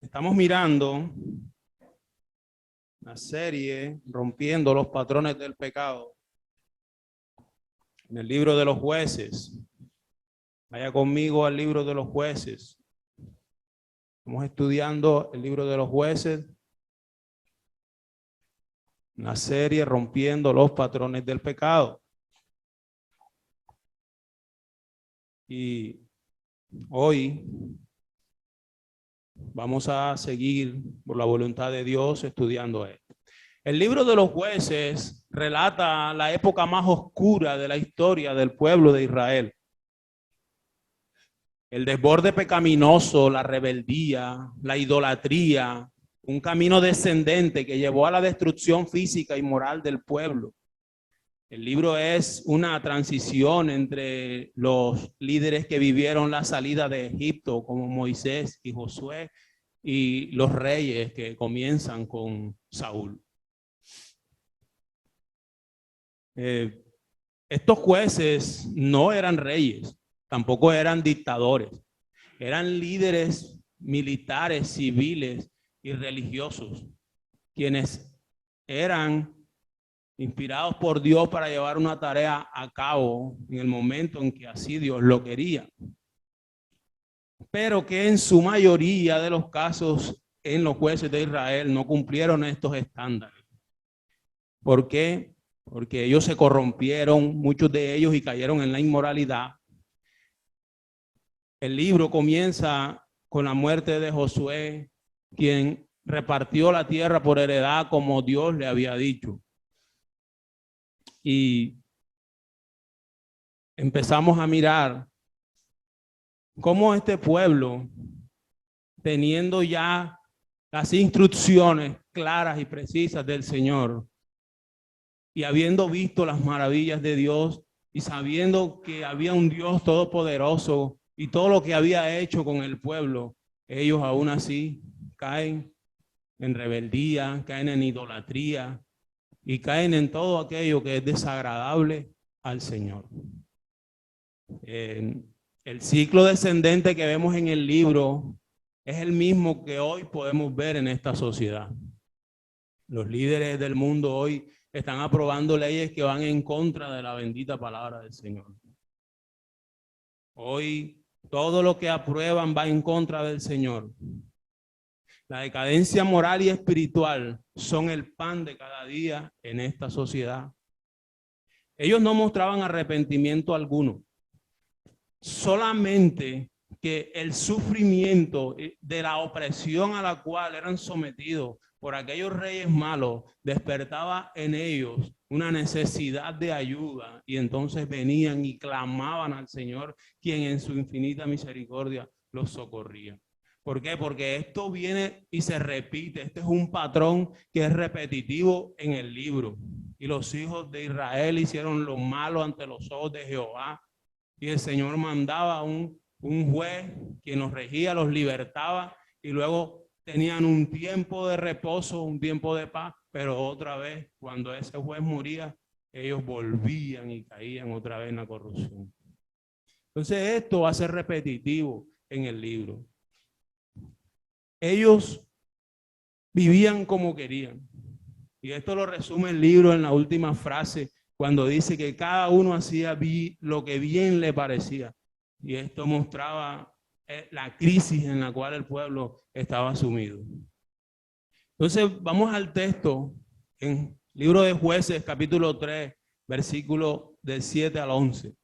Estamos mirando la serie Rompiendo los Patrones del Pecado en el libro de los Jueces. Vaya conmigo al libro de los Jueces. Estamos estudiando el libro de los Jueces, una serie Rompiendo los Patrones del Pecado. Y hoy vamos a seguir por la voluntad de Dios estudiando esto. El libro de los Jueces relata la época más oscura de la historia del pueblo de Israel. El desborde pecaminoso, la rebeldía, la idolatría, un camino descendente que llevó a la destrucción física y moral del pueblo. El libro es una transición entre los líderes que vivieron la salida de Egipto, como Moisés y Josué, y los reyes que comienzan con Saúl. Estos jueces no eran reyes, tampoco eran dictadores, eran líderes militares, civiles y religiosos, quienes eran inspirados por Dios para llevar una tarea a cabo en el momento en que así Dios lo quería. Pero que en su mayoría de los casos en los jueces de Israel no cumplieron estos estándares. ¿Por qué? Porque ellos se corrompieron, muchos de ellos, y cayeron en la inmoralidad. El libro comienza con la muerte de Josué, quien repartió la tierra por heredad como Dios le había dicho. Y empezamos a mirar cómo este pueblo, teniendo ya las instrucciones claras y precisas del Señor, y habiendo visto las maravillas de Dios y sabiendo que había un Dios todopoderoso y todo lo que había hecho con el pueblo, ellos aún así caen en rebeldía, caen en idolatría y caen en todo aquello que es desagradable al Señor. El ciclo descendente que vemos en el libro es el mismo que hoy podemos ver en esta sociedad. Los líderes del mundo hoy están aprobando leyes que van en contra de la bendita palabra del Señor. Hoy todo lo que aprueban va en contra del Señor. La decadencia moral y espiritual son el pan de cada día en esta sociedad. Ellos no mostraban arrepentimiento alguno. Solamente que el sufrimiento de la opresión a la cual eran sometidos por aquellos reyes malos despertaba en ellos una necesidad de ayuda, y entonces venían y clamaban al Señor, quien en su infinita misericordia los socorría. ¿Por qué? Porque esto viene y se repite. Este es un patrón que es repetitivo en el libro. Y los hijos de Israel hicieron lo malo ante los ojos de Jehová, y el Señor mandaba un juez quien los regía, los libertaba, y luego tenían un tiempo de reposo, un tiempo de paz, pero otra vez, cuando ese juez moría, ellos volvían y caían otra vez en la corrupción. Entonces esto va a ser repetitivo en el libro. Ellos vivían como querían, y esto lo resume el libro en la última frase, cuando dice que cada uno hacía lo que bien le parecía. Y esto mostraba la crisis en la cual el pueblo estaba sumido. Entonces vamos al texto en libro de Jueces, capítulo 3, versículo del 7 al 11.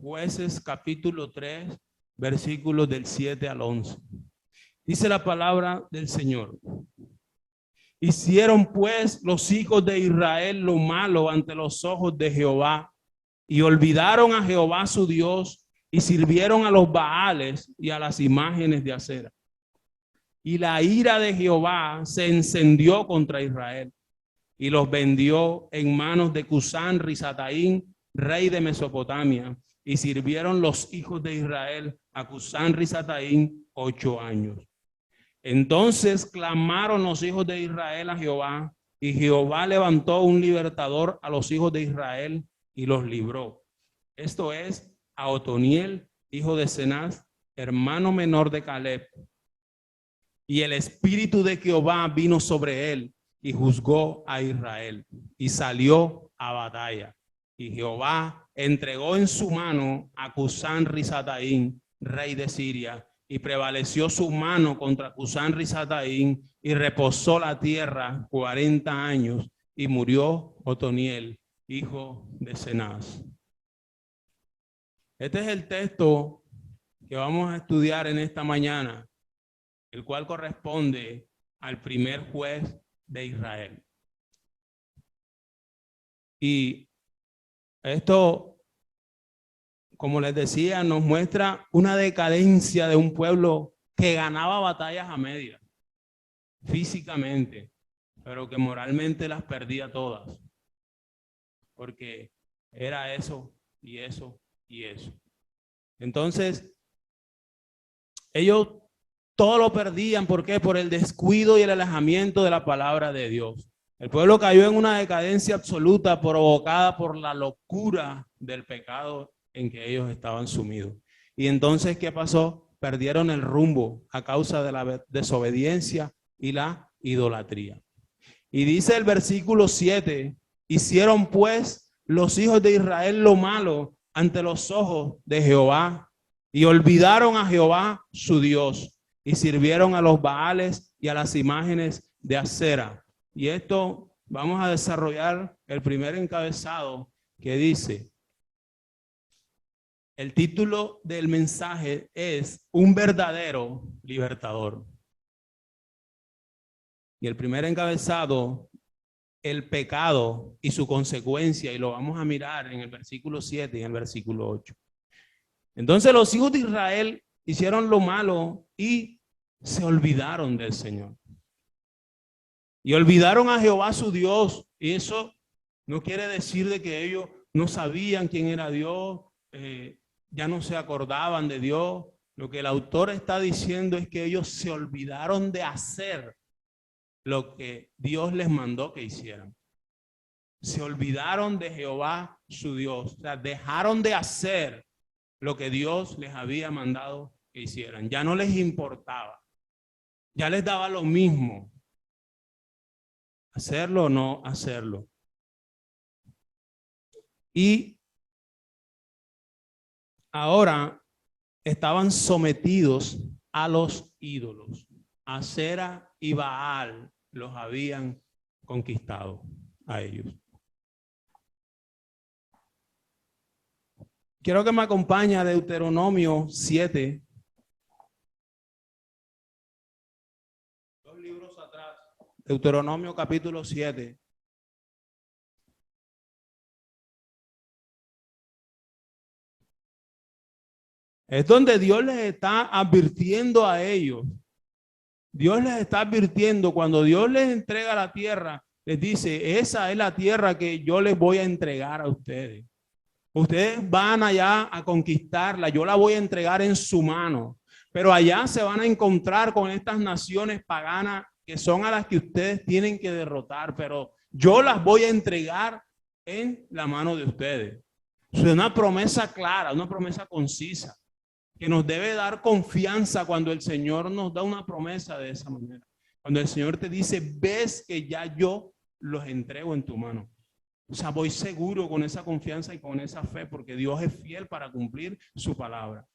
Jueces, capítulo 3, versículos del 7 al 11. Dice la palabra del Señor. Hicieron pues los hijos de Israel lo malo ante los ojos de Jehová, y olvidaron a Jehová su Dios, y sirvieron a los Baales y a las imágenes de acera. Y la ira de Jehová se encendió contra Israel, y los vendió en manos de Cusán Risataín, rey de Mesopotamia, y sirvieron los hijos de Israel a Cusán Risataín 8 años. Entonces clamaron los hijos de Israel a Jehová, y Jehová levantó un libertador a los hijos de Israel y los libró. esto es, a Otoniel, hijo de Cenaz, hermano menor de Caleb. Y el espíritu de Jehová vino sobre él y juzgó a Israel y salió a batalla. Y Jehová entregó en su mano a Cusán Risataín, rey de Siria, y prevaleció su mano contra Cusán Risataín y reposó la tierra 40 años y murió Otoniel, hijo de Cenaz. Este es el texto que vamos a estudiar en esta mañana, el cual corresponde al primer juez de Israel. Y esto, como les decía, nos muestra una decadencia de un pueblo que ganaba batallas a medias, físicamente, pero que moralmente las perdía todas, porque era eso y eso y eso. Entonces, ellos todo lo perdían. ¿Por qué? Por el descuido y el alejamiento de la palabra de Dios. El pueblo cayó en una decadencia absoluta provocada por la locura del pecado en que ellos estaban sumidos. Y entonces, ¿qué pasó? Perdieron el rumbo a causa de la desobediencia y la idolatría. Y dice el versículo 7, hicieron pues los hijos de Israel lo malo ante los ojos de Jehová y olvidaron a Jehová su Dios y sirvieron a los Baales y a las imágenes de Acera. Y esto vamos a desarrollar el primer encabezado que dice, el título del mensaje es Un verdadero libertador. Y el primer encabezado, el pecado y su consecuencia, y lo vamos a mirar en el versículo 7 y en el versículo 8. Entonces los hijos de Israel hicieron lo malo y se olvidaron del Señor. Y olvidaron a Jehová su Dios. Y eso no quiere decir de que ellos no sabían quién era Dios, ya no se acordaban de Dios. Lo que el autor está diciendo es que ellos se olvidaron de hacer lo que Dios les mandó que hicieran. Se olvidaron de Jehová su Dios. O sea, dejaron de hacer lo que Dios les había mandado que hicieran. Ya no les importaba. Ya les daba lo mismo. Hacerlo o no hacerlo. Y ahora estaban sometidos a los ídolos. Acera y Baal los habían conquistado a ellos. Quiero que me acompañe a Deuteronomio 7. Dos libros atrás. Deuteronomio capítulo 7. Es donde Dios les está advirtiendo a ellos. Dios les está advirtiendo, cuando Dios les entrega la tierra, les dice, esa es la tierra que yo les voy a entregar a ustedes. Ustedes van allá a conquistarla, yo la voy a entregar en su mano. Pero allá se van a encontrar con estas naciones paganas que son a las que ustedes tienen que derrotar, pero yo las voy a entregar en la mano de ustedes. Es una promesa clara, una promesa concisa, que nos debe dar confianza cuando el Señor nos da una promesa de esa manera. Cuando el Señor te dice, ves que ya yo los entrego en tu mano. O sea, voy seguro con esa confianza y con esa fe, porque Dios es fiel para cumplir su palabra.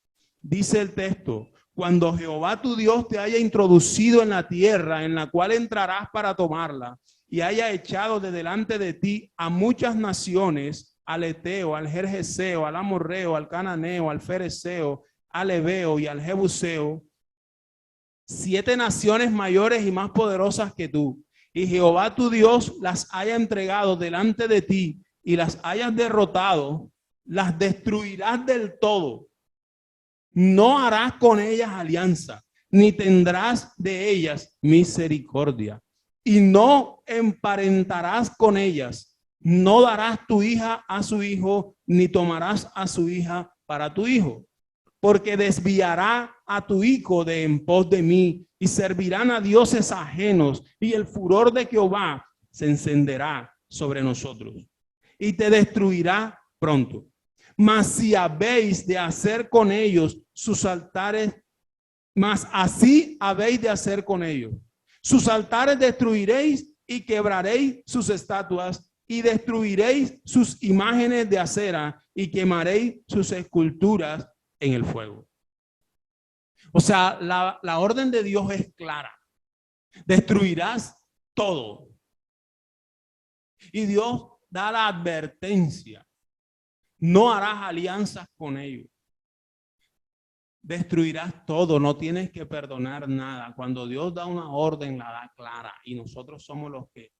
Dice el texto, cuando Jehová tu Dios te haya introducido en la tierra en la cual entrarás para tomarla y haya echado de delante de ti a muchas naciones, al Eteo, al Gergeseo, al Amorreo, al Cananeo, al Fereceo, al Ebeo y al Jebuseo, 7 naciones mayores y más poderosas que tú, y Jehová tu Dios las haya entregado delante de ti y las hayas derrotado, las destruirás del todo. No harás con ellas alianza, ni tendrás de ellas misericordia, y no emparentarás con ellas. No darás tu hija a su hijo, ni tomarás a su hija para tu hijo, porque desviará a tu hijo de en pos de mí, y servirán a dioses ajenos, y el furor de Jehová se encenderá sobre nosotros, y te destruirá pronto. Mas si habéis de hacer con ellos sus altares, mas así habéis de hacer con ellos. Sus altares destruiréis y quebraréis sus estatuas y destruiréis sus imágenes de acera y quemaréis sus esculturas en el fuego. O sea, la orden de Dios es clara. Destruirás todo. Y Dios da la advertencia. No harás alianzas con ellos. Destruirás todo, no tienes que perdonar nada. Cuando Dios da una orden, la da clara. Y nosotros somos los que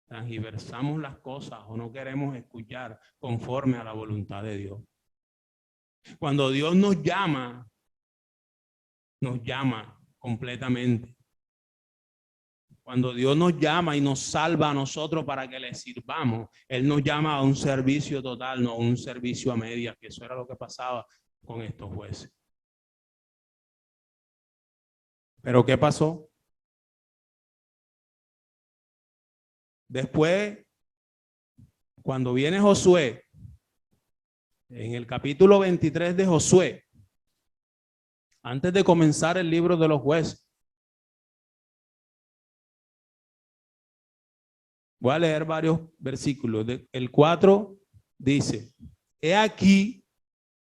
transgiversamos las cosas o no queremos escuchar conforme a la voluntad de Dios. Cuando Dios nos llama completamente. Cuando Dios nos llama y nos salva a nosotros para que le sirvamos, Él nos llama a un servicio total, no a un servicio a medias, que eso era lo que pasaba con estos jueces. Pero ¿qué pasó? Después, cuando viene Josué, en el capítulo 23 de Josué, antes de comenzar el libro de los jueces, voy a leer varios versículos. El 4 dice: he aquí,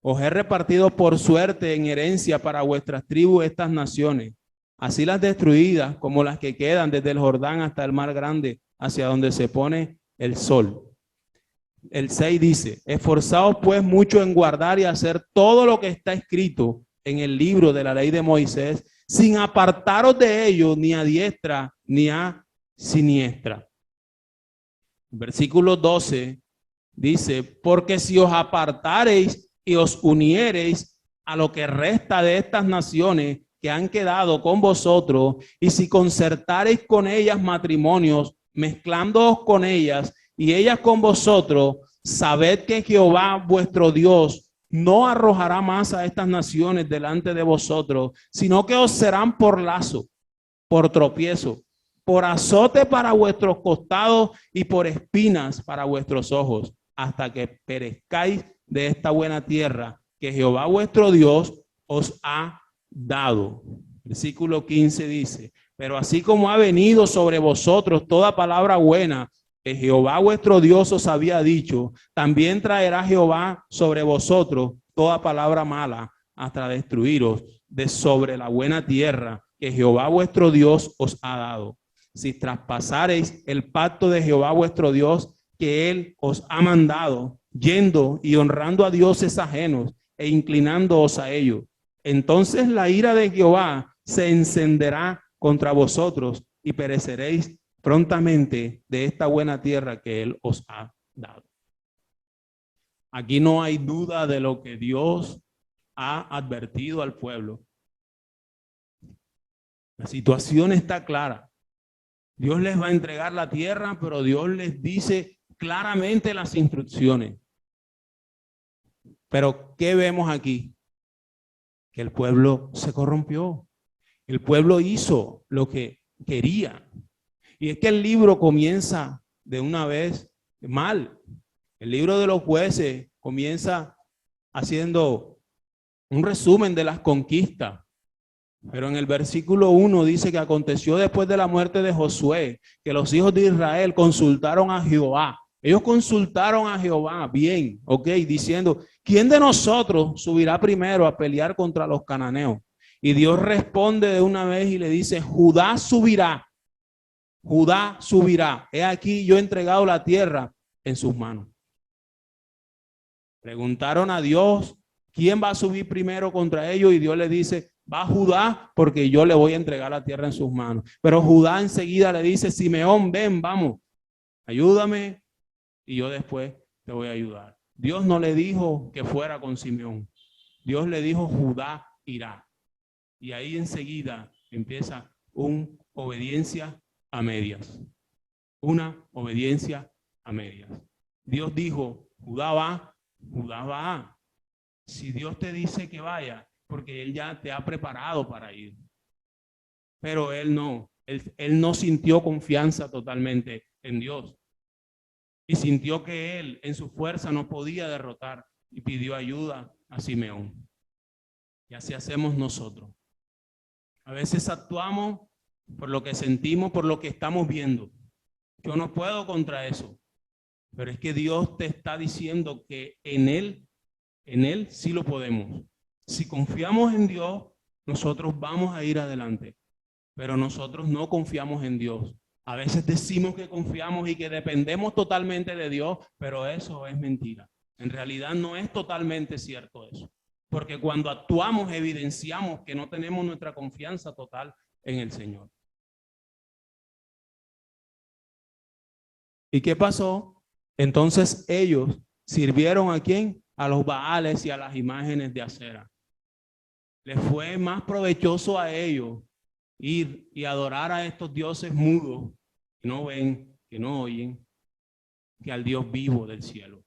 os he repartido por suerte en herencia para vuestras tribus estas naciones, así las destruidas como las que quedan desde el Jordán hasta el mar grande, hacia donde se pone el sol. El 6 dice: esforzaos pues mucho en guardar y hacer todo lo que está escrito en el libro de la ley de Moisés, sin apartaros de ello ni a diestra ni a siniestra. Versículo 12 dice: porque si os apartareis y os uniereis a lo que resta de estas naciones que han quedado con vosotros, y si concertareis con ellas matrimonios, mezclándoos con ellas y ellas con vosotros, sabed que Jehová vuestro Dios no arrojará más a estas naciones delante de vosotros, sino que os serán por lazo, por tropiezo, por azote para vuestros costados y por espinas para vuestros ojos, hasta que perezcáis de esta buena tierra que Jehová vuestro Dios os ha dado. Versículo 15 dice: pero así como ha venido sobre vosotros toda palabra buena que Jehová vuestro Dios os había dicho, también traerá Jehová sobre vosotros toda palabra mala hasta destruiros de sobre la buena tierra que Jehová vuestro Dios os ha dado. Si traspasareis el pacto de Jehová vuestro Dios que él os ha mandado, yendo y honrando a dioses ajenos e inclinándoos a ellos, entonces la ira de Jehová se encenderá contra vosotros y pereceréis prontamente de esta buena tierra que él os ha dado. Aquí no hay duda de lo que Dios ha advertido al pueblo. La situación está clara. Dios les va a entregar la tierra, pero Dios les dice claramente las instrucciones. Pero ¿qué vemos aquí? Que el pueblo se corrompió. El pueblo hizo lo que quería. Y es que el libro comienza de una vez mal. El libro de los jueces comienza haciendo un resumen de las conquistas. Pero en el versículo 1 dice que aconteció después de la muerte de Josué, que los hijos de Israel consultaron a Jehová. Ellos consultaron a Jehová, bien, ok, diciendo: ¿quién de nosotros subirá primero a pelear contra los cananeos? Y Dios responde de una vez y le dice: Judá subirá. Judá subirá. He aquí, yo he entregado la tierra en sus manos. Preguntaron a Dios: ¿quién va a subir primero contra ellos? Y Dios le dice: va Judá, porque yo le voy a entregar la tierra en sus manos. Pero Judá enseguida le dice: Simeón, ven, vamos, ayúdame y yo después te voy a ayudar. Dios no le dijo que fuera con Simeón. Dios le dijo: Judá irá. Y ahí enseguida empieza una obediencia a medias. Una obediencia a medias. Dios dijo: Judá va, Judá va. Si Dios te dice que vaya, porque Él ya te ha preparado para ir. Pero él no sintió confianza totalmente en Dios. Y sintió que él en su fuerza no podía derrotar y pidió ayuda a Simeón. Y así hacemos nosotros. A veces actuamos por lo que sentimos, por lo que estamos viendo. Yo no puedo contra eso, pero es que Dios te está diciendo que en Él sí lo podemos. Si confiamos en Dios, nosotros vamos a ir adelante, pero nosotros no confiamos en Dios. A veces decimos que confiamos y que dependemos totalmente de Dios, pero eso es mentira. En realidad no es totalmente cierto eso, porque cuando actuamos evidenciamos que no tenemos nuestra confianza total en el Señor. ¿Y qué pasó? Entonces ellos sirvieron ¿a quién? A los Baales y a las imágenes de acera. Les fue más provechoso a ellos ir y adorar a estos dioses mudos que no ven, que no oyen, que al Dios vivo del cielo.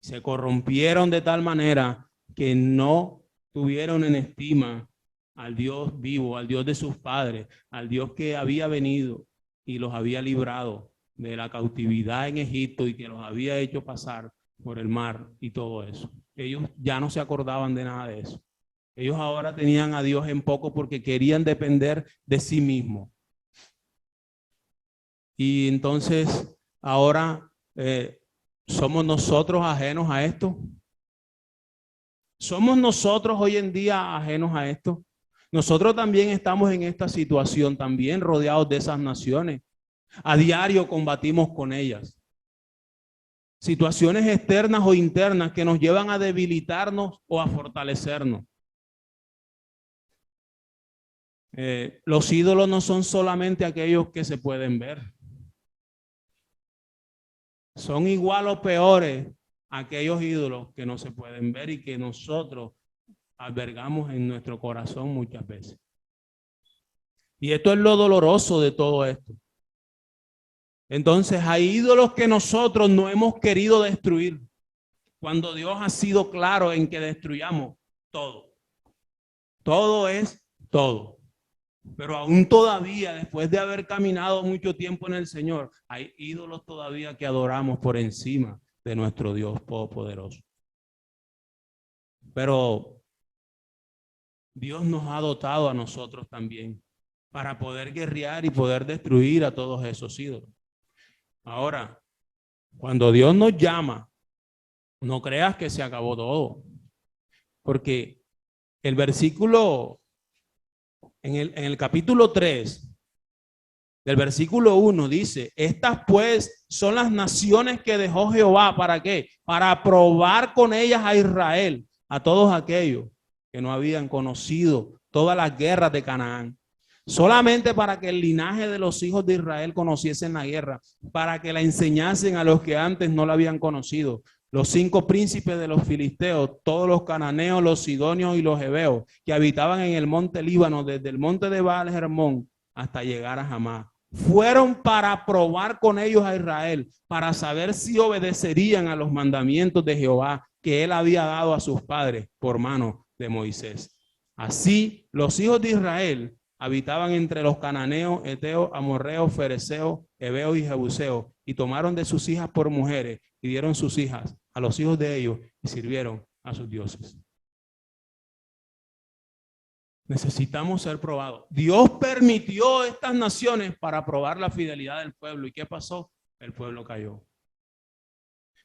Se corrompieron de tal manera que no tuvieron en estima al Dios vivo, al Dios de sus padres, al Dios que había venido y los había librado de la cautividad en Egipto y que los había hecho pasar por el mar y todo eso. Ellos ya no se acordaban de nada de eso. Ellos ahora tenían a Dios en poco porque querían depender de sí mismos. Y entonces ahora ¿somos nosotros ajenos a esto? ¿Somos nosotros hoy en día ajenos a esto? Nosotros también estamos en esta situación, también rodeados de esas naciones. A diario combatimos con ellas. Situaciones externas o internas que nos llevan a debilitarnos o a fortalecernos. Los ídolos no son solamente aquellos que se pueden ver. Son igual o peores aquellos ídolos que no se pueden ver y que nosotros albergamos en nuestro corazón muchas veces. Y esto es lo doloroso de todo esto. Entonces hay ídolos que nosotros no hemos querido destruir, cuando Dios ha sido claro en que destruyamos todo. Todo es todo. Pero aún todavía, después de haber caminado mucho tiempo en el Señor, hay ídolos todavía que adoramos por encima de nuestro Dios todopoderoso. Pero Dios nos ha dotado a nosotros también para poder guerrear y poder destruir a todos esos ídolos. Ahora, cuando Dios nos llama, no creas que se acabó todo, porque el versículo, en el capítulo 3, del versículo 1 dice, estas pues son las naciones que dejó Jehová, ¿para qué? Para probar con ellas a Israel, a todos aquellos que no habían conocido todas las guerras de Canaán. Solamente para que el linaje de los hijos de Israel conociesen la guerra, para que la enseñasen a los que antes no la habían conocido. Los 5 príncipes de los filisteos, todos los cananeos, los sidonios y los heveos, que habitaban en el monte Líbano, desde el monte de Baal Hermón hasta llegar a Jamá. Fueron para probar con ellos a Israel, para saber si obedecerían a los mandamientos de Jehová que él había dado a sus padres por mano de Moisés. Así, los hijos de Israel habitaban entre los cananeos, heteos, amorreos, fereceos, heveos y jebuseos, y tomaron de sus hijas por mujeres y dieron sus hijas a los hijos de ellos y sirvieron a sus dioses. Necesitamos ser probados. Dios permitió estas naciones para probar la fidelidad del pueblo. ¿Y qué pasó? El pueblo cayó.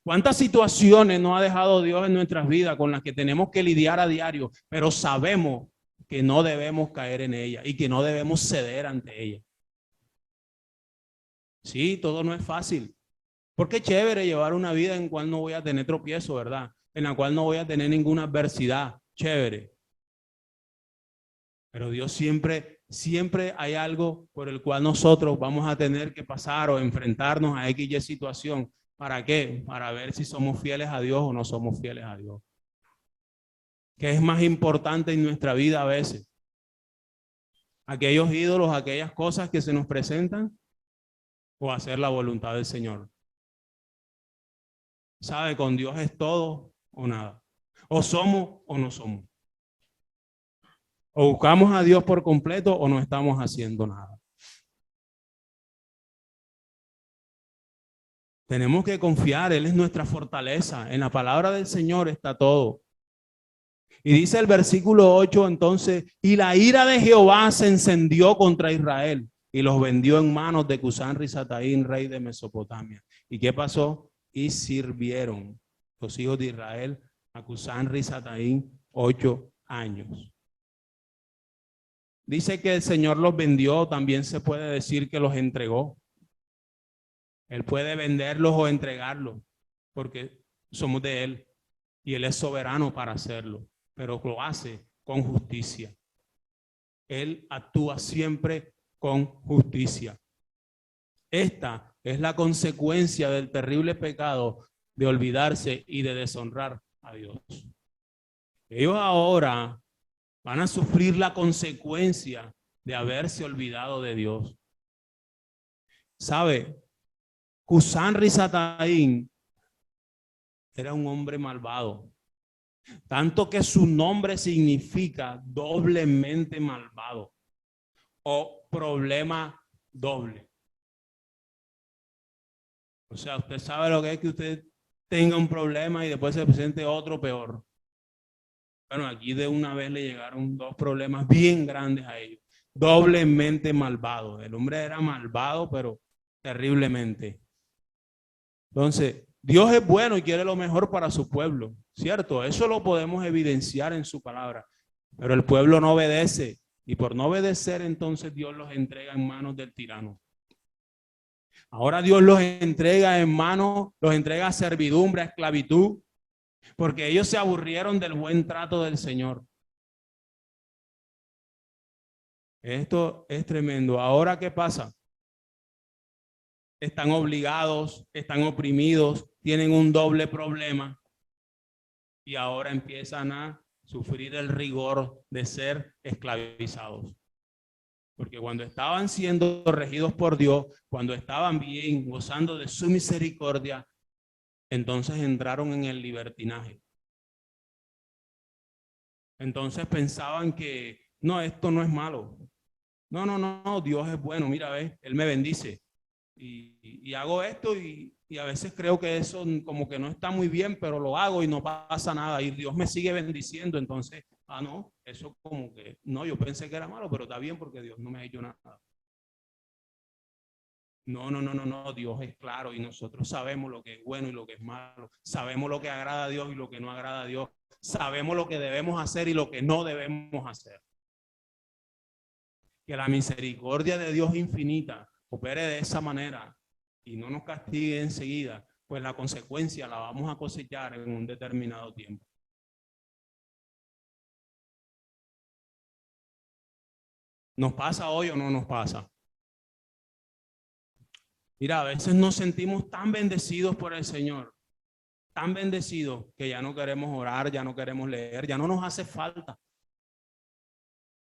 ¿Cuántas situaciones nos ha dejado Dios en nuestras vidas con las que tenemos que lidiar a diario, pero sabemos que no debemos caer en ella y que no debemos ceder ante ella? Sí, todo no es fácil. Porque es chévere llevar una vida en la cual no voy a tener tropiezo, ¿verdad? En la cual no voy a tener ninguna adversidad. Chévere. Pero Dios siempre hay algo por el cual nosotros vamos a tener que pasar o enfrentarnos a X y situación. ¿Para qué? Para ver si somos fieles a Dios o no somos fieles a Dios. ¿Qué es más importante en nuestra vida a veces? ¿Aquellos ídolos, aquellas cosas que se nos presentan o hacer la voluntad del Señor? ¿Sabe? Con Dios es todo o nada. O somos o no somos. O buscamos a Dios por completo o no estamos haciendo nada. Tenemos que confiar, Él es nuestra fortaleza. En la palabra del Señor está todo. Y dice el versículo 8 entonces, y la ira de Jehová se encendió contra Israel y los vendió en manos de Cusán Risataín, rey de Mesopotamia. ¿Y qué pasó? Y sirvieron los hijos de Israel a Cusán Risataín 8 años. Dice que el Señor los vendió, también se puede decir que los entregó. Él puede venderlos o entregarlos, porque somos de Él y Él es soberano para hacerlo, pero lo hace con justicia. Él actúa siempre con justicia. Esta es la consecuencia del terrible pecado de olvidarse y de deshonrar a Dios. Ellos ahora van a sufrir la consecuencia de haberse olvidado de Dios. ¿Sabe? Cusán Risataín era un hombre malvado, tanto que su nombre significa doblemente malvado o problema doble. O sea, usted sabe lo que es que usted tenga un problema y después se presente otro peor. Bueno, aquí de una vez le llegaron dos problemas bien grandes a ellos. Doblemente malvado. El hombre era malvado, pero terriblemente. Entonces, Dios es bueno y quiere lo mejor para su pueblo, ¿cierto? Eso lo podemos evidenciar en su palabra. Pero el pueblo no obedece y por no obedecer entonces Dios los entrega en manos del tirano. Ahora Dios los entrega en manos, los entrega a servidumbre, a esclavitud, porque ellos se aburrieron del buen trato del Señor. Esto es tremendo. Ahora, ¿qué pasa? Están obligados, están oprimidos, tienen un doble problema y ahora empiezan a sufrir el rigor de ser esclavizados. Porque cuando estaban siendo regidos por Dios, cuando estaban bien, gozando de su misericordia, entonces entraron en el libertinaje. Entonces pensaban que no, esto no es malo. No, Dios es bueno, mira, ve, Él me bendice. Y hago esto y a veces creo que eso como que no está muy bien, pero lo hago y no pasa nada y Dios me sigue bendiciendo. Entonces, no, eso como que, no, yo pensé que era malo, pero está bien porque Dios no me ha hecho nada. No, Dios es claro y nosotros sabemos lo que es bueno y lo que es malo. Sabemos lo que agrada a Dios y lo que no agrada a Dios. Sabemos lo que debemos hacer y lo que no debemos hacer. Que la misericordia de Dios infinita opere de esa manera y no nos castigue enseguida, pues la consecuencia la vamos a cosechar en un determinado tiempo. ¿Nos pasa hoy o no nos pasa? Mira, a veces nos sentimos tan bendecidos por el Señor, tan bendecidos que ya no queremos orar, ya no queremos leer, ya no nos hace falta,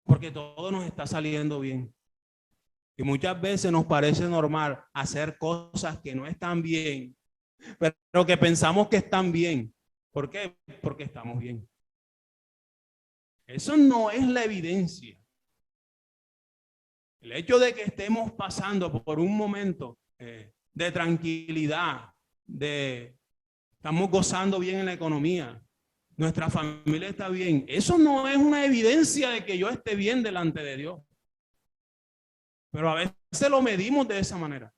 porque todo nos está saliendo bien. Y muchas veces nos parece normal hacer cosas que no están bien, pero que pensamos que están bien. ¿Por qué? Porque estamos bien. Eso no es la evidencia. El hecho de que estemos pasando por un momento de tranquilidad, estamos gozando bien en la economía, nuestra familia está bien, eso no es una evidencia de que yo esté bien delante de Dios. Pero a veces lo medimos de esa manera.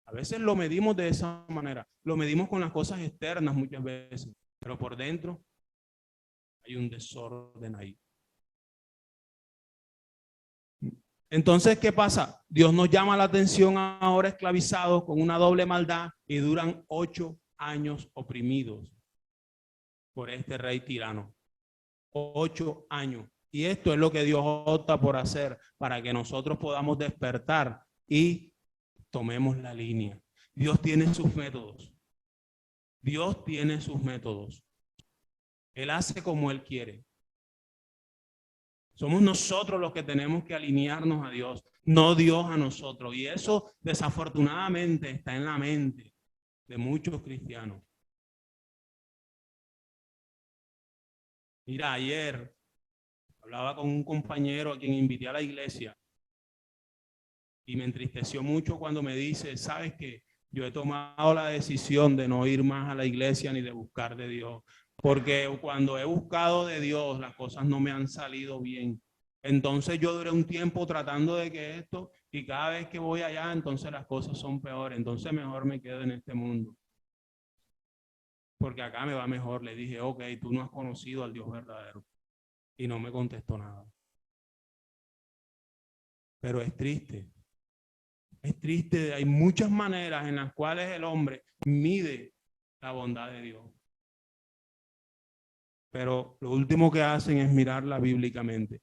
A veces lo medimos de esa manera. Lo medimos con las cosas externas muchas veces, pero por dentro hay un desorden ahí. Entonces, ¿qué pasa? Dios nos llama la atención ahora esclavizados con una doble maldad y duran 8 años oprimidos por este rey tirano. 8 años. Y esto es lo que Dios opta por hacer para que nosotros podamos despertar y tomemos la línea. Dios tiene sus métodos. Dios tiene sus métodos. Él hace como Él quiere. Somos nosotros los que tenemos que alinearnos a Dios, no Dios a nosotros. Y eso desafortunadamente está en la mente de muchos cristianos. Mira, ayer hablaba con un compañero a quien invité a la iglesia y me entristeció mucho cuando me dice, ¿sabes qué? Yo he tomado la decisión de no ir más a la iglesia ni de buscar de Dios, porque cuando he buscado de Dios, las cosas no me han salido bien. Entonces yo duré un tiempo tratando de que esto, y cada vez que voy allá, entonces las cosas son peores. Entonces mejor me quedo en este mundo, porque acá me va mejor. Le dije, ok, tú no has conocido al Dios verdadero. Y no me contestó nada. Pero es triste, hay muchas maneras en las cuales el hombre mide la bondad de Dios. Pero lo último que hacen es mirarla bíblicamente.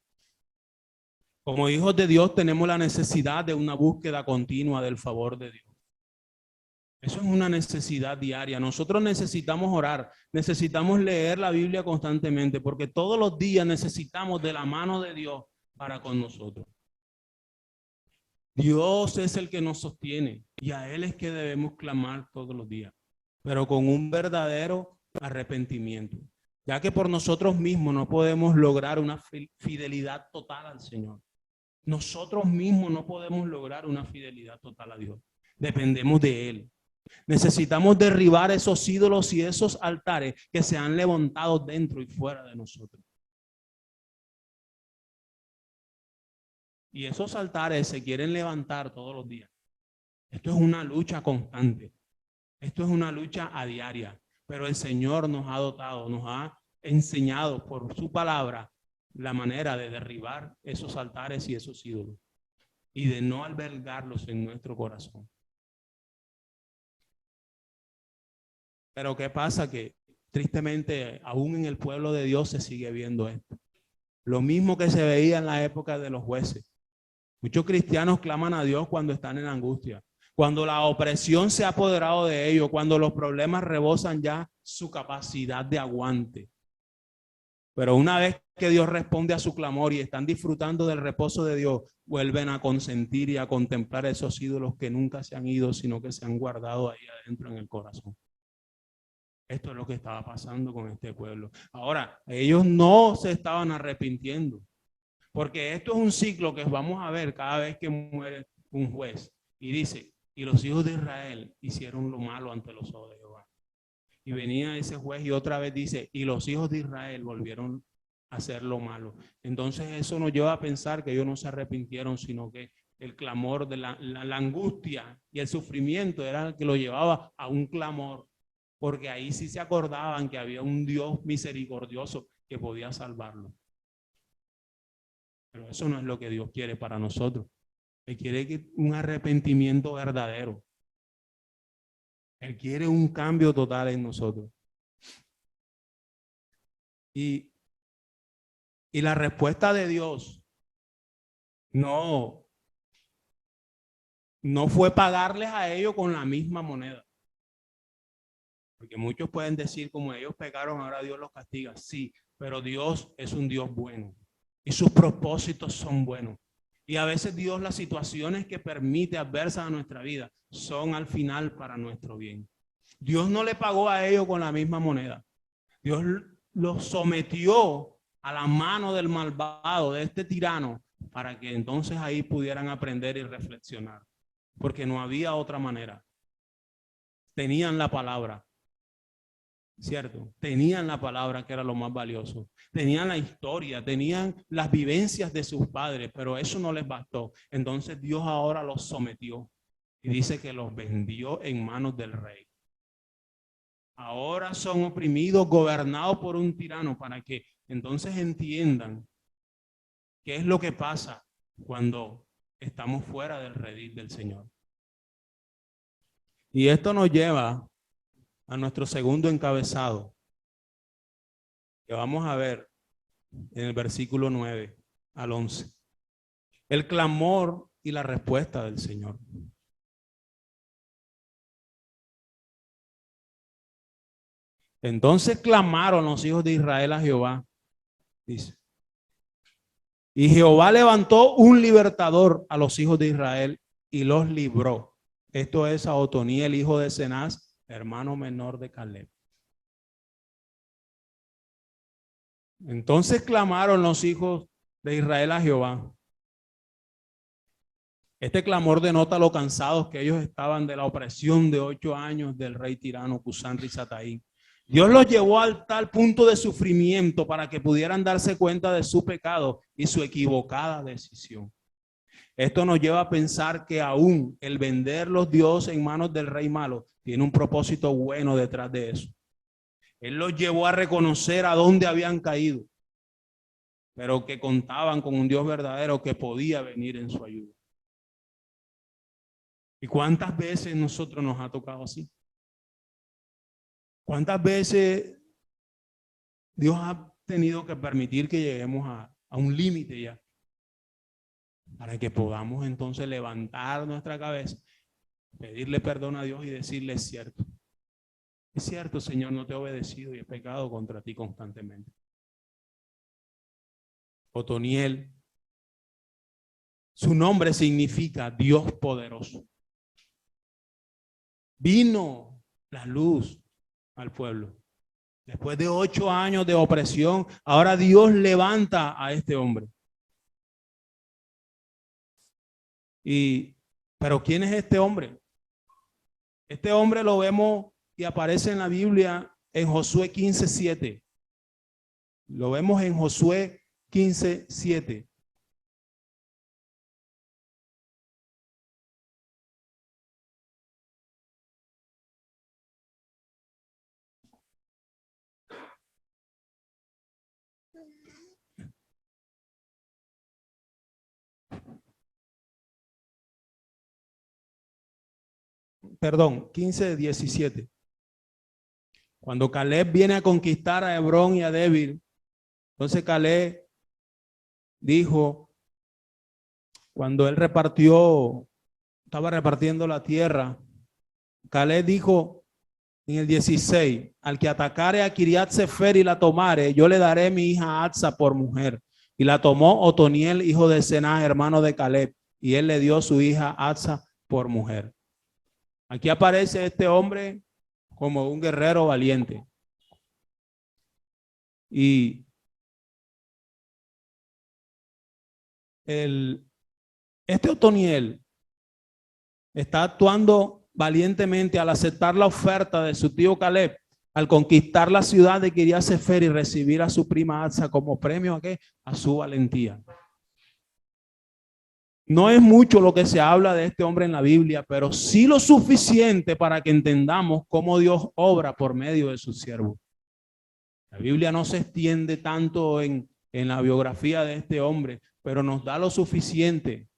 Como hijos de Dios tenemos la necesidad de una búsqueda continua del favor de Dios. Eso es una necesidad diaria. Nosotros necesitamos orar, necesitamos leer la Biblia constantemente, porque todos los días necesitamos de la mano de Dios para con nosotros. Dios es el que nos sostiene y a Él es que debemos clamar todos los días, pero con un verdadero arrepentimiento, ya que por nosotros mismos no podemos lograr una fidelidad total al Señor. Nosotros mismos no podemos lograr una fidelidad total a Dios. Dependemos de Él. Necesitamos derribar esos ídolos y esos altares que se han levantado dentro y fuera de nosotros. Y esos altares se quieren levantar todos los días. Esto es una lucha constante. Esto es una lucha a diaria. Pero el Señor nos ha dotado, nos ha enseñado por su palabra la manera de derribar esos altares y esos ídolos y de no albergarlos en nuestro corazón. Pero ¿qué pasa? Que tristemente aún en el pueblo de Dios se sigue viendo esto. Lo mismo que se veía en la época de los jueces. Muchos cristianos claman a Dios cuando están en angustia, cuando la opresión se ha apoderado de ellos, cuando los problemas rebosan ya su capacidad de aguante. Pero una vez que Dios responde a su clamor y están disfrutando del reposo de Dios, vuelven a consentir y a contemplar esos ídolos que nunca se han ido, sino que se han guardado ahí adentro en el corazón. Esto es lo que estaba pasando con este pueblo. Ahora, ellos no se estaban arrepintiendo, porque esto es un ciclo que vamos a ver cada vez que muere un juez. Y dice, y los hijos de Israel hicieron lo malo ante los ojos de Jehová. Y venía ese juez y otra vez dice, y los hijos de Israel volvieron a hacer lo malo. Entonces eso nos lleva a pensar que ellos no se arrepintieron, sino que el clamor de la angustia y el sufrimiento era el que lo llevaba a un clamor, porque ahí sí se acordaban que había un Dios misericordioso que podía salvarlo. Pero eso no es lo que Dios quiere para nosotros. Él quiere un arrepentimiento verdadero. Él quiere un cambio total en nosotros. Y la respuesta de Dios no fue pagarles a ellos con la misma moneda. Porque muchos pueden decir, como ellos pecaron, ahora Dios los castiga. Sí, pero Dios es un Dios bueno y sus propósitos son buenos. Y a veces Dios, las situaciones que permite adversas a nuestra vida son al final para nuestro bien. Dios no le pagó a ellos con la misma moneda. Dios los sometió a la mano del malvado, de este tirano, para que entonces ahí pudieran aprender y reflexionar. Porque no había otra manera. Tenían la palabra, ¿cierto? Tenían la palabra, que era lo más valioso. Tenían la historia, tenían las vivencias de sus padres, pero eso no les bastó. Entonces Dios ahora los sometió y dice que los vendió en manos del rey. Ahora son oprimidos, gobernados por un tirano, para que entonces entiendan qué es lo que pasa cuando estamos fuera del redil del Señor. Y esto nos lleva a nuestro segundo encabezado, que vamos a ver en el versículo 9 al 11. El clamor y la respuesta del Señor. Entonces clamaron los hijos de Israel a Jehová, dice. Y Jehová levantó un libertador a los hijos de Israel y los libró. Esto es a Otoniel, hijo de Cenaz, hermano menor de Caleb. Entonces clamaron los hijos de Israel a Jehová. Este clamor denota lo cansados que ellos estaban de la opresión de 8 años del rey tirano Cusán Risataí. Dios los llevó al tal punto de sufrimiento para que pudieran darse cuenta de su pecado y su equivocada decisión. Esto nos lleva a pensar que aún el vender los dioses en manos del rey malo tiene un propósito bueno detrás de eso. Él los llevó a reconocer a dónde habían caído, pero que contaban con un Dios verdadero que podía venir en su ayuda. ¿Y cuántas veces nosotros nos ha tocado así? ¿Cuántas veces Dios ha tenido que permitir que lleguemos a un límite ya? Para que podamos entonces levantar nuestra cabeza, pedirle perdón a Dios y decirle: es cierto, Señor, no te he obedecido y he pecado contra ti constantemente. Otoniel, su nombre significa Dios poderoso. Vino la luz al pueblo. Después de 8 años de opresión, ahora Dios levanta a este hombre. Pero ¿quién es este hombre? Este hombre lo vemos y aparece en la Biblia en Josué 15:7. Lo vemos en Josué 15:7. Perdón, 15:17. Cuando Caleb viene a conquistar a Hebrón y a Debir, entonces Caleb dijo, cuando él estaba repartiendo la tierra, Caleb dijo en el 16, al que atacare a Kiriat Sefer y la tomare, yo le daré mi hija Atsa por mujer. Y la tomó Otoniel, hijo de Senah, hermano de Caleb, y él le dio su hija Atsa por mujer. Aquí aparece este hombre como un guerrero valiente. Y este Otoniel está actuando valientemente al aceptar la oferta de su tío Caleb, al conquistar la ciudad de Kiriat Sefer y recibir a su prima Atsa como premio ¿a qué? A su valentía. No es mucho lo que se habla de este hombre en la Biblia, pero sí lo suficiente para que entendamos cómo Dios obra por medio de sus siervos. La Biblia no se extiende tanto en la biografía de este hombre, pero nos da lo suficiente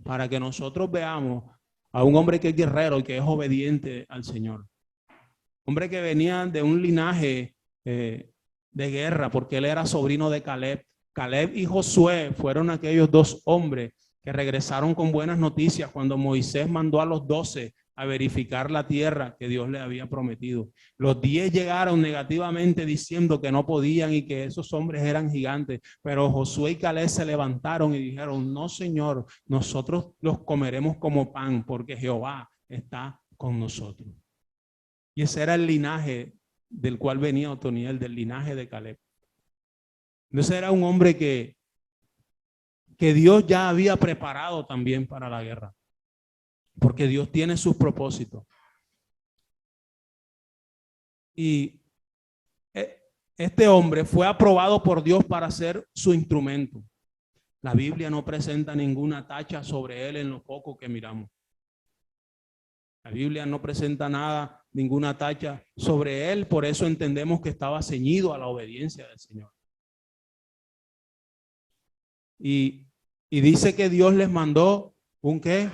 para que nosotros veamos a un hombre que es guerrero y que es obediente al Señor. Hombre que venía de un linaje de guerra, porque él era sobrino de Caleb. Caleb y Josué fueron aquellos 2 hombres que regresaron con buenas noticias cuando Moisés mandó a los 12 a verificar la tierra que Dios le había prometido. Los 10 llegaron negativamente diciendo que no podían y que esos hombres eran gigantes, pero Josué y Caleb se levantaron y dijeron: no, Señor, nosotros los comeremos como pan porque Jehová está con nosotros. Y ese era el linaje del cual venía Otoniel, del linaje de Caleb. Entonces era un hombre que Dios ya había preparado también para la guerra, porque Dios tiene sus propósitos. Y este hombre fue aprobado por Dios para ser su instrumento. La Biblia no presenta ninguna tacha sobre él en lo poco que miramos. La Biblia no presenta nada, ninguna tacha sobre él, por eso entendemos que estaba ceñido a la obediencia del Señor. Y dice que Dios les mandó un ¿qué?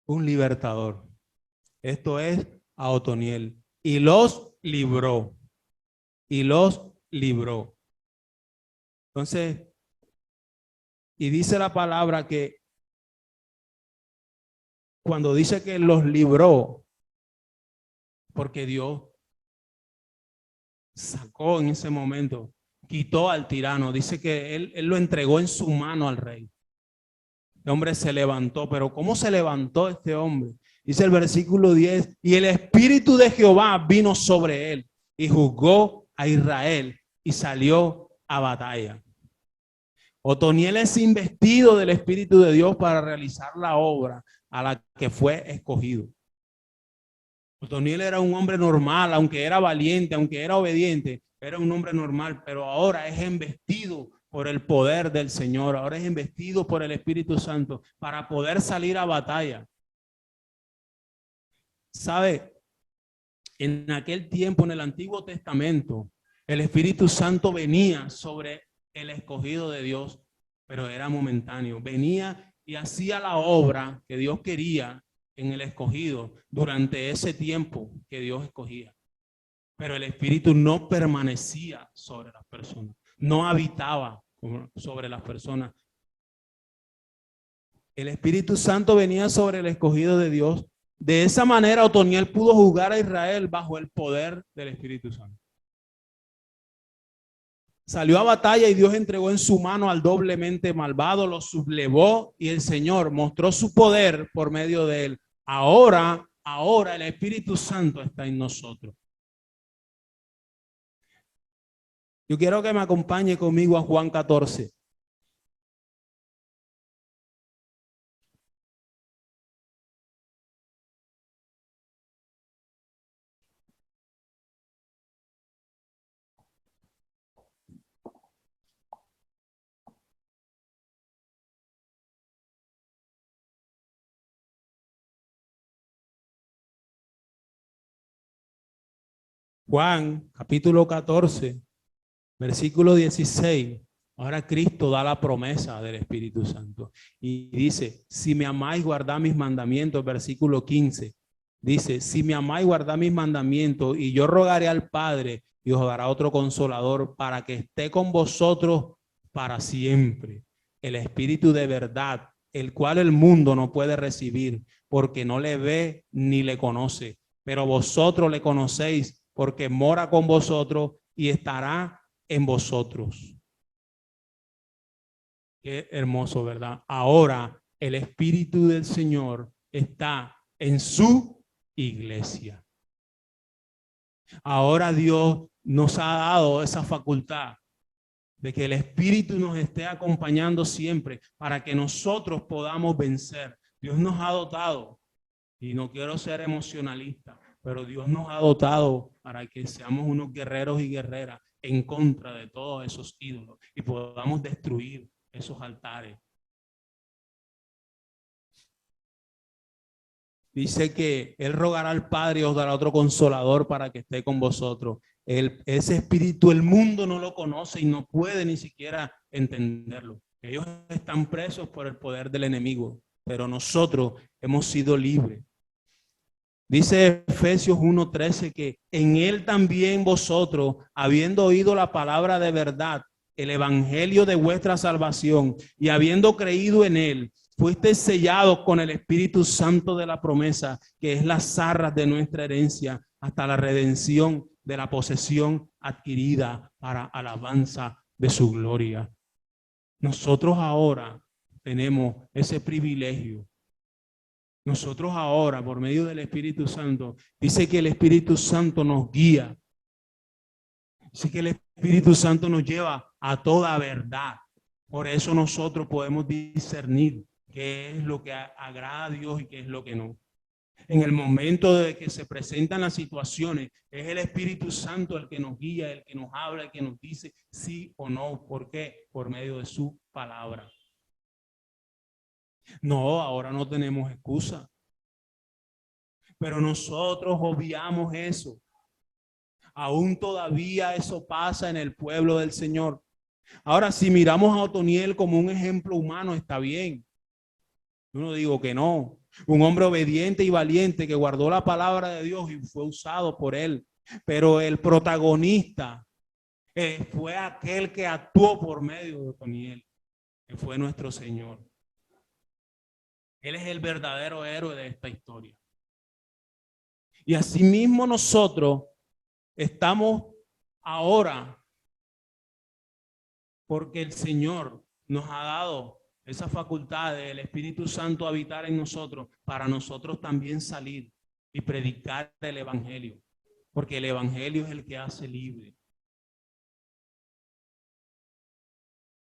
Un libertador. Esto es a Otoniel. Y los libró. Y los libró. Entonces, y dice la palabra que cuando dice que los libró, porque Dios sacó en ese momento, quitó al tirano. Dice que él lo entregó en su mano al rey. El hombre se levantó, pero ¿cómo se levantó este hombre? Dice el versículo 10, y el Espíritu de Jehová vino sobre él y juzgó a Israel y salió a batalla. Otoniel es investido del Espíritu de Dios para realizar la obra a la que fue escogido. Otoniel era un hombre normal, aunque era valiente, aunque era obediente, era un hombre normal, pero ahora es investido por el poder del Señor, ahora es investido por el Espíritu Santo para poder salir a batalla. ¿Sabe? En aquel tiempo, en el Antiguo Testamento, el Espíritu Santo venía sobre el escogido de Dios, pero era momentáneo. Venía y hacía la obra que Dios quería en el escogido durante ese tiempo que Dios escogía. Pero el Espíritu no permanecía sobre las personas, no habitaba sobre las personas. El Espíritu Santo venía sobre el escogido de Dios. De esa manera, Otoniel pudo juzgar a Israel bajo el poder del Espíritu Santo. Salió a batalla y Dios entregó en su mano al doblemente malvado, lo sublevó y el Señor mostró su poder por medio de él. Ahora el Espíritu Santo está en nosotros. Yo quiero que me acompañe conmigo a Juan 14. Juan, capítulo 14, versículo 16. Ahora Cristo da la promesa del Espíritu Santo y dice, si me amáis, guardad mis mandamientos, versículo 15. Dice, si me amáis, guardad mis mandamientos y yo rogaré al Padre y os dará otro consolador para que esté con vosotros para siempre. El Espíritu de verdad, el cual el mundo no puede recibir porque no le ve ni le conoce, pero vosotros le conocéis porque mora con vosotros y estará en vosotros. Qué hermoso, ¿verdad? Ahora el Espíritu del Señor está en su iglesia. Ahora Dios nos ha dado esa facultad de que el Espíritu nos esté acompañando siempre para que nosotros podamos vencer. Dios nos ha dotado, y no quiero ser emocionalista, pero Dios nos ha dotado para que seamos unos guerreros y guerreras en contra de todos esos ídolos y podamos destruir esos altares. Dice que Él rogará al Padre y os dará otro consolador para que esté con vosotros. Ese espíritu el mundo no lo conoce y no puede ni siquiera entenderlo. Ellos están presos por el poder del enemigo, pero nosotros hemos sido libres. Dice Efesios 1:13 que en él también vosotros, habiendo oído la palabra de verdad, el evangelio de vuestra salvación, y habiendo creído en él, fuiste sellados con el Espíritu Santo de la promesa, que es las arras de nuestra herencia, hasta la redención de la posesión adquirida para alabanza de su gloria. Nosotros ahora tenemos ese privilegio. Nosotros ahora, por medio del Espíritu Santo, dice que el Espíritu Santo nos guía. Dice que el Espíritu Santo nos lleva a toda verdad. Por eso nosotros podemos discernir qué es lo que agrada a Dios y qué es lo que no. En el momento de que se presentan las situaciones, es el Espíritu Santo el que nos guía, el que nos habla, el que nos dice sí o no. ¿Por qué? Por medio de su palabra. No, ahora no tenemos excusa. Pero nosotros obviamos eso. Aún todavía eso pasa en el pueblo del Señor. Ahora, si miramos a Otoniel como un ejemplo humano, está bien. Yo no digo que no. Un hombre obediente y valiente que guardó la palabra de Dios y fue usado por él. Pero el protagonista fue aquel que actuó por medio de Otoniel, que fue nuestro Señor. Él es el verdadero héroe de esta historia. Y asimismo nosotros estamos ahora porque el Señor nos ha dado esa facultad del Espíritu Santo habitar en nosotros para nosotros también salir y predicar el Evangelio, porque el Evangelio es el que hace libre.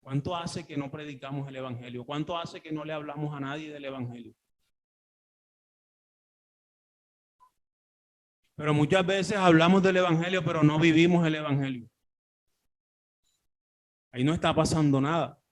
¿Cuánto hace que no predicamos el evangelio? ¿Cuánto hace que no le hablamos a nadie del evangelio? Pero muchas veces hablamos del evangelio, pero no vivimos el evangelio. Ahí no está pasando nada.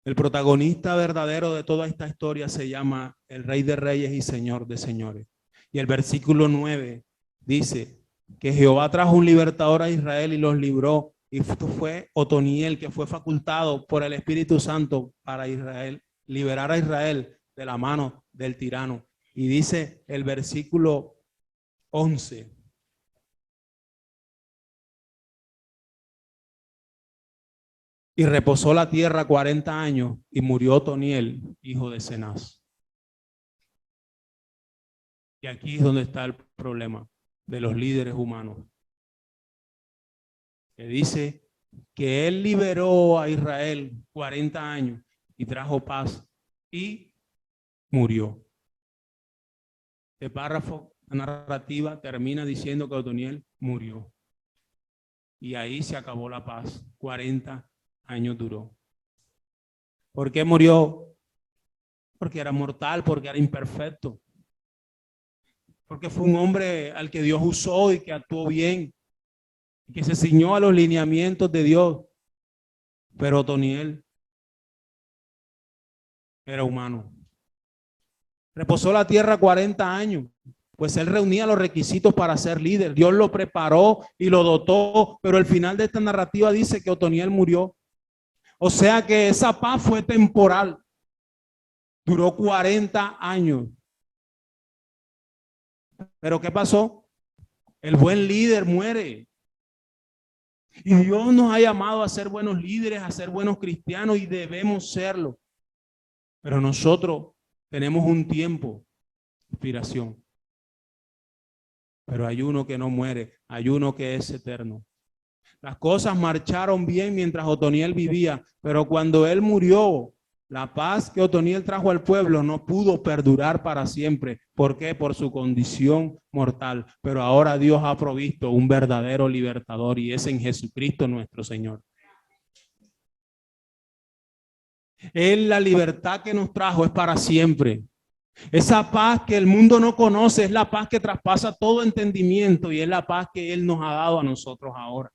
El protagonista verdadero de toda esta historia se llama el Rey de Reyes y Señor de Señores. Y el versículo 9 dice que Jehová trajo un libertador a Israel y los libró. Y esto fue Otoniel, que fue facultado por el Espíritu Santo para Israel, liberar a Israel de la mano del tirano. Y dice el versículo 11. Y reposó la tierra 40 años y murió Otoniel, hijo de Cenaz. Y aquí es donde está el problema de los líderes humanos. Que dice que él liberó a Israel 40 años y trajo paz y murió. Este párrafo, la narrativa termina diciendo que Otoniel murió. Y ahí se acabó la paz. 40 años duró. ¿Por qué murió? Porque era mortal, porque era imperfecto. Porque fue un hombre al que Dios usó y que actuó bien, y que se ciñó a los lineamientos de Dios. Pero Otoniel era humano. Reposó la tierra 40 años, pues él reunía los requisitos para ser líder. Dios lo preparó y lo dotó, pero el final de esta narrativa dice que Otoniel murió. O sea que esa paz fue temporal. Duró 40 años. Pero ¿qué pasó? El buen líder muere. Y Dios nos ha llamado a ser buenos líderes, a ser buenos cristianos y debemos serlo. Pero nosotros tenemos un tiempo de inspiración. Pero hay uno que no muere, hay uno que es eterno. Las cosas marcharon bien mientras Otoniel vivía, pero cuando él murió, la paz que Otoniel trajo al pueblo no pudo perdurar para siempre. ¿Por qué? Por su condición mortal. Pero ahora Dios ha provisto un verdadero libertador y es en Jesucristo nuestro Señor. Él, la libertad que nos trajo es para siempre. Esa paz que el mundo no conoce es la paz que traspasa todo entendimiento y es la paz que Él nos ha dado a nosotros ahora.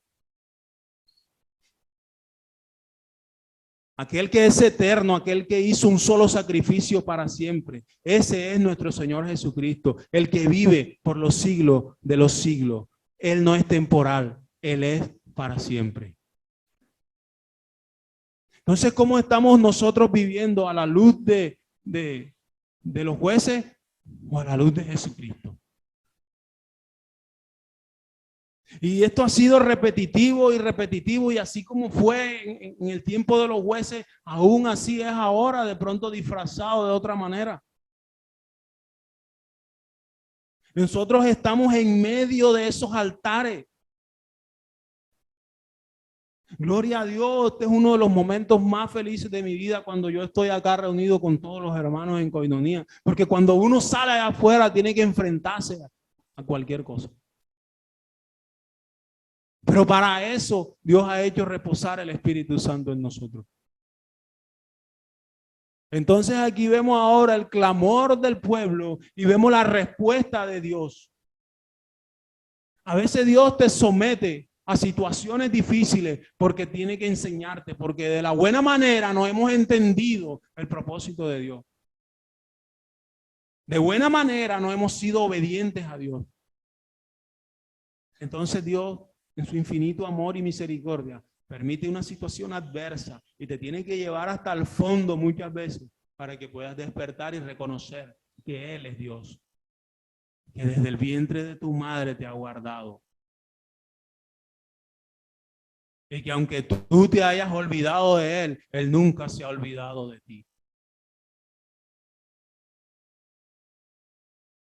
Aquel que es eterno, aquel que hizo un solo sacrificio para siempre. Ese es nuestro Señor Jesucristo, el que vive por los siglos de los siglos. Él no es temporal, Él es para siempre. Entonces, ¿cómo estamos nosotros viviendo? ¿A la luz de los jueces o a la luz de Jesucristo? Y esto ha sido repetitivo y repetitivo, y así como fue en el tiempo de los jueces, aún así es ahora, de pronto disfrazado de otra manera. Nosotros estamos en medio de esos altares. Gloria a Dios, este es uno de los momentos más felices de mi vida cuando yo estoy acá reunido con todos los hermanos en Koinonia, porque cuando uno sale de afuera tiene que enfrentarse a cualquier cosa. Pero para eso Dios ha hecho reposar el Espíritu Santo en nosotros. Entonces aquí vemos ahora el clamor del pueblo y vemos la respuesta de Dios. A veces Dios te somete a situaciones difíciles porque tiene que enseñarte, porque de la buena manera no hemos entendido el propósito de Dios. De buena manera no hemos sido obedientes a Dios. Entonces Dios, en su infinito amor y misericordia, permite una situación adversa y te tiene que llevar hasta el fondo muchas veces para que puedas despertar y reconocer que Él es Dios, que desde el vientre de tu madre te ha guardado. Y que aunque tú te hayas olvidado de Él, Él nunca se ha olvidado de ti.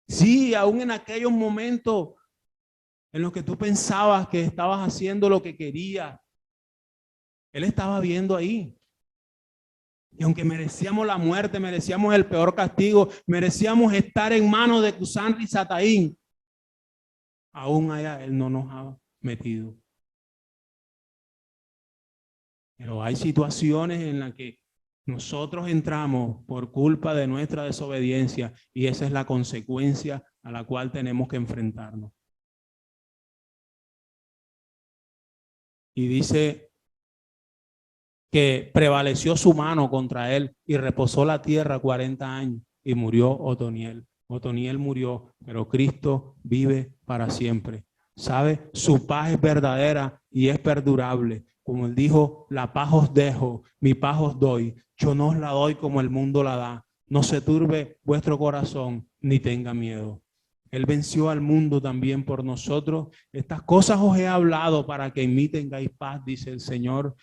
Sí, aún en aquellos momentos en los que tú pensabas que estabas haciendo lo que querías, Él estaba viendo ahí. Y aunque merecíamos la muerte, merecíamos el peor castigo, merecíamos estar en manos de Cusán y Sataín, aún allá Él no nos ha metido. Pero hay situaciones en las que nosotros entramos por culpa de nuestra desobediencia y esa es la consecuencia a la cual tenemos que enfrentarnos. Y dice que prevaleció su mano contra él y reposó la tierra 40 años y murió Otoniel. Otoniel murió, pero Cristo vive para siempre. ¿Sabe? Su paz es verdadera y es perdurable. Como él dijo, la paz os dejo, mi paz os doy. Yo no os la doy como el mundo la da. No se turbe vuestro corazón ni tenga miedo. Él venció al mundo también por nosotros. Estas cosas os he hablado para que en mí tengáis paz, dice el Señor.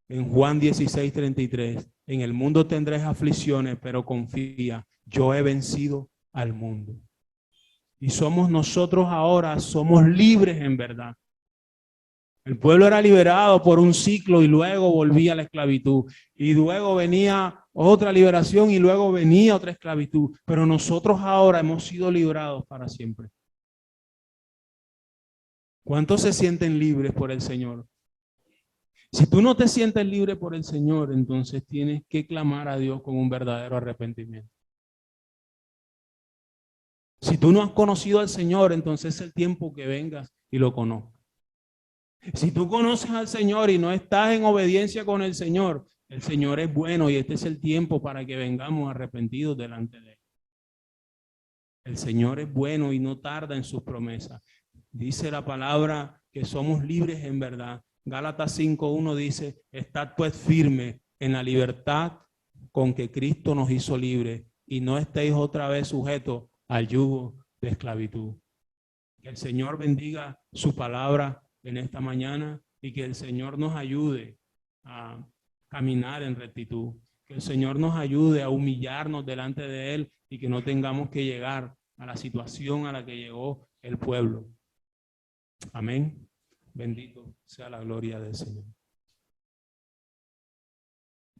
En Juan 16:33, en el mundo tendréis aflicciones, pero confía, yo he vencido al mundo. Y somos nosotros ahora, somos libres en verdad. El pueblo era liberado por un ciclo y luego volvía a la esclavitud. Y luego venía otra liberación y luego venía otra esclavitud. Pero nosotros ahora hemos sido librados para siempre. ¿Cuántos se sienten libres por el Señor? Si tú no te sientes libre por el Señor, entonces tienes que clamar a Dios con un verdadero arrepentimiento. Si tú no has conocido al Señor, entonces es el tiempo que vengas y lo conozcas. Si tú conoces al Señor y no estás en obediencia con el Señor es bueno y este es el tiempo para que vengamos arrepentidos delante de Él. El Señor es bueno y no tarda en sus promesas. Dice la palabra que somos libres en verdad. Gálatas 5:1 dice, estad pues firme en la libertad con que Cristo nos hizo libres y no estéis otra vez sujetos al yugo de esclavitud. Que el Señor bendiga su palabra en esta mañana y que el Señor nos ayude a caminar en rectitud. Que el Señor nos ayude a humillarnos delante de Él y que no tengamos que llegar a la situación a la que llegó el pueblo. Amén. Bendito sea la gloria del Señor.